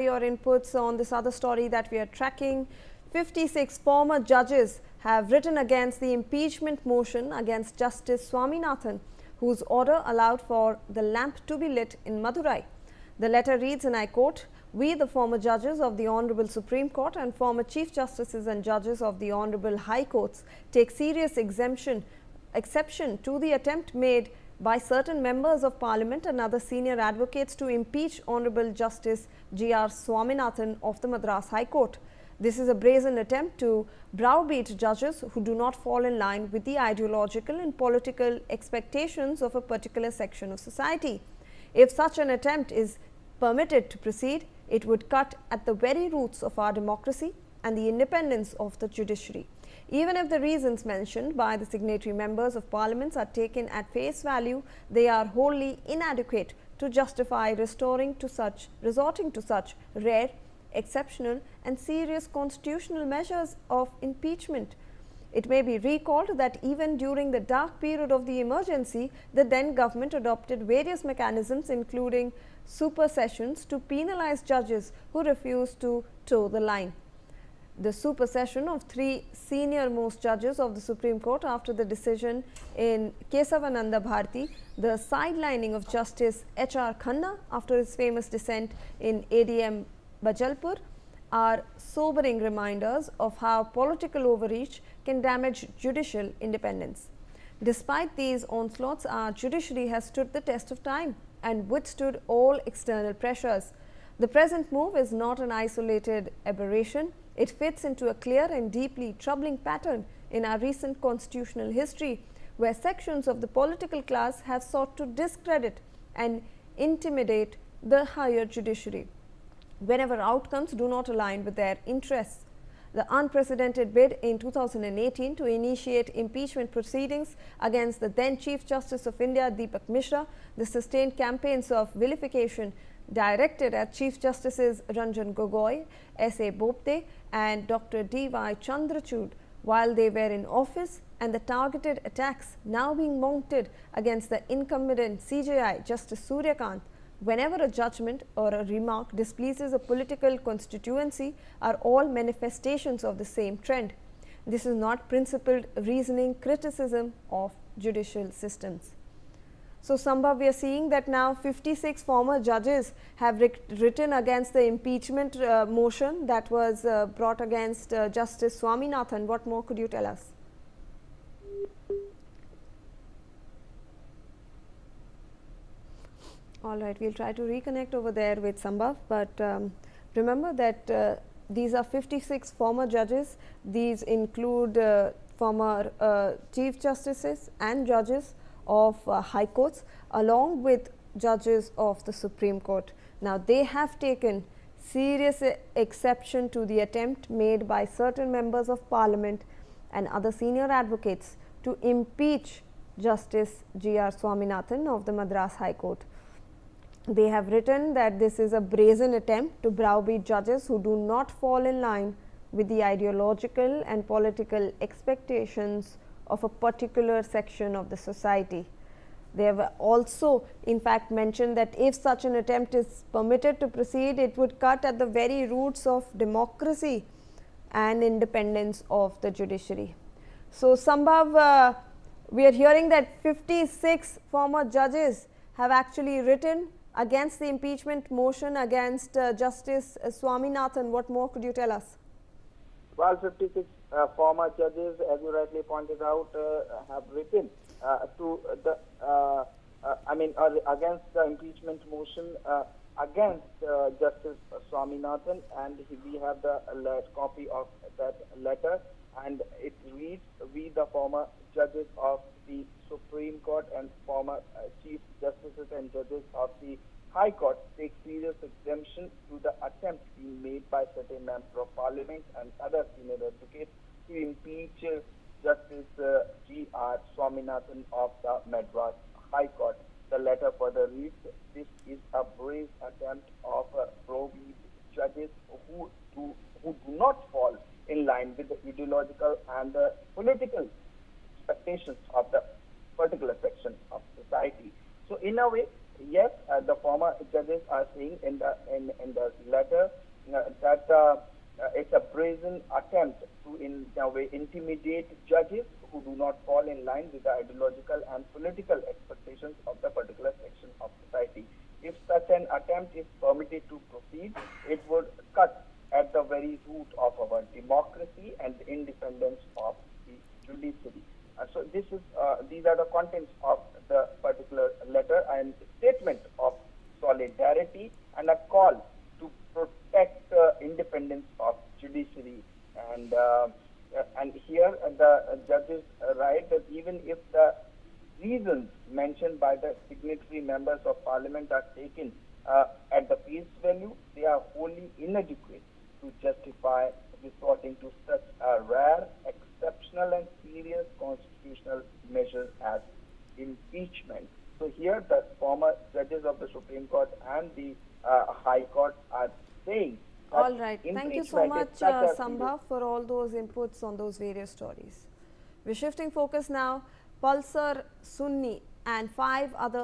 your inputs on this other story that we are tracking. 56 former judges have written against the impeachment motion against Justice Swaminathan, whose order allowed for the lamp to be lit in Madurai. The letter reads, and I quote, "We, the former judges of the Honorable Supreme Court and former Chief Justices and judges of the Honorable High Courts, take serious exception to the attempt made by certain members of Parliament and other senior advocates to impeach Honorable Justice G.R. Swaminathan of the Madras High Court. This is a brazen attempt to browbeat judges who do not fall in line with the ideological and political expectations of a particular section of society. If such an attempt is permitted to proceed, it would cut at the very roots of our democracy and the independence of the judiciary. Even if the reasons mentioned by the signatory members of Parliament are taken at face value, they are wholly inadequate to justify resorting to such rare, exceptional and serious constitutional measures of impeachment. It may be recalled that even during the dark period of the emergency, the then government adopted various mechanisms, including supersessions, to penalize judges who refused to toe the line. The supersession of 3 senior-most judges of the Supreme Court after the decision in Kesavananda Bharati, the sidelining of Justice H.R. Khanna after his famous dissent in ADM Bajalpur, are sobering reminders of how political overreach can damage judicial independence. Despite these onslaughts, our judiciary has stood the test of time and withstood all external pressures. The present move is not an isolated aberration. It fits into a clear and deeply troubling pattern in our recent constitutional history, where sections of the political class have sought to discredit and intimidate the higher judiciary whenever outcomes do not align with their interests. The unprecedented bid in 2018 to initiate impeachment proceedings against the then Chief Justice of India, Deepak Mishra, the sustained campaigns of vilification directed at Chief Justices Ranjan Gogoi, S.A. Bopte and Dr. D.Y. Chandrachud while they were in office, and the targeted attacks now being mounted against the incumbent CJI Justice Suryakant whenever a judgment or a remark displeases a political constituency, are all manifestations of the same trend. This is not principled reasoning criticism of judicial systems. So, Sambhav, we are seeing that now 56 former judges have written against the impeachment motion that was brought against Justice Swaminathan. What more could you tell us? All right, we will try to reconnect over there with Sambhav, but remember that these are 56 former judges. These include former Chief Justices and judges of High Courts, along with judges of the Supreme Court. Now, they have taken serious exception to the attempt made by certain members of Parliament and other senior advocates to impeach Justice G.R. Swaminathan of the Madras High Court. They have written that this is a brazen attempt to browbeat judges who do not fall in line with the ideological and political expectations of a particular section of the society. They have also in fact mentioned that if such an attempt is permitted to proceed, it would cut at the very roots of democracy and independence of the judiciary. So, Sambhav, we are hearing that 56 former judges have actually written against the impeachment motion against Justice Swaminathan. What more could you tell us? Well, 56 former judges, as you rightly pointed out, have written against the impeachment motion against Justice Swaminathan, and we have the copy of that letter, and it reads, "We, the former judges of the Supreme Court and former Chief Justices and judges of the High Court, take serious exemption to the attempt being made by certain members of Parliament and other senior advocates to impeach Justice G.R. Swaminathan of the Madras High Court." The letter further reads, "This is a brave attempt of browbeat judges who do not fall in line with the ideological and the political expectations of the particular section of society." So, in a way, yes, the former judges are saying in the letter that it's a brazen attempt to in a way intimidate judges who do not fall in line with the ideological and political expectations of the particular section of society. If such an attempt is permitted to proceed, it would cut at the very root of our democracy and the independence of the judiciary. So these are the contents of the particular letter and statement of solidarity and a call to protect the independence of judiciary. And here the judges write that even if the reasons mentioned by the signatory members of parliament are taken at the face value, they are wholly inadequate to justify resorting to such a rare, exceptional and serious constitutional measure as impeachment. So here the former judges of the Supreme Court and the High Court are saying that All right. Thank you so impeachment much, is such a serious Sambhav, for all those inputs on those various stories. We're shifting focus now. Pulsar, Sunni and 5 other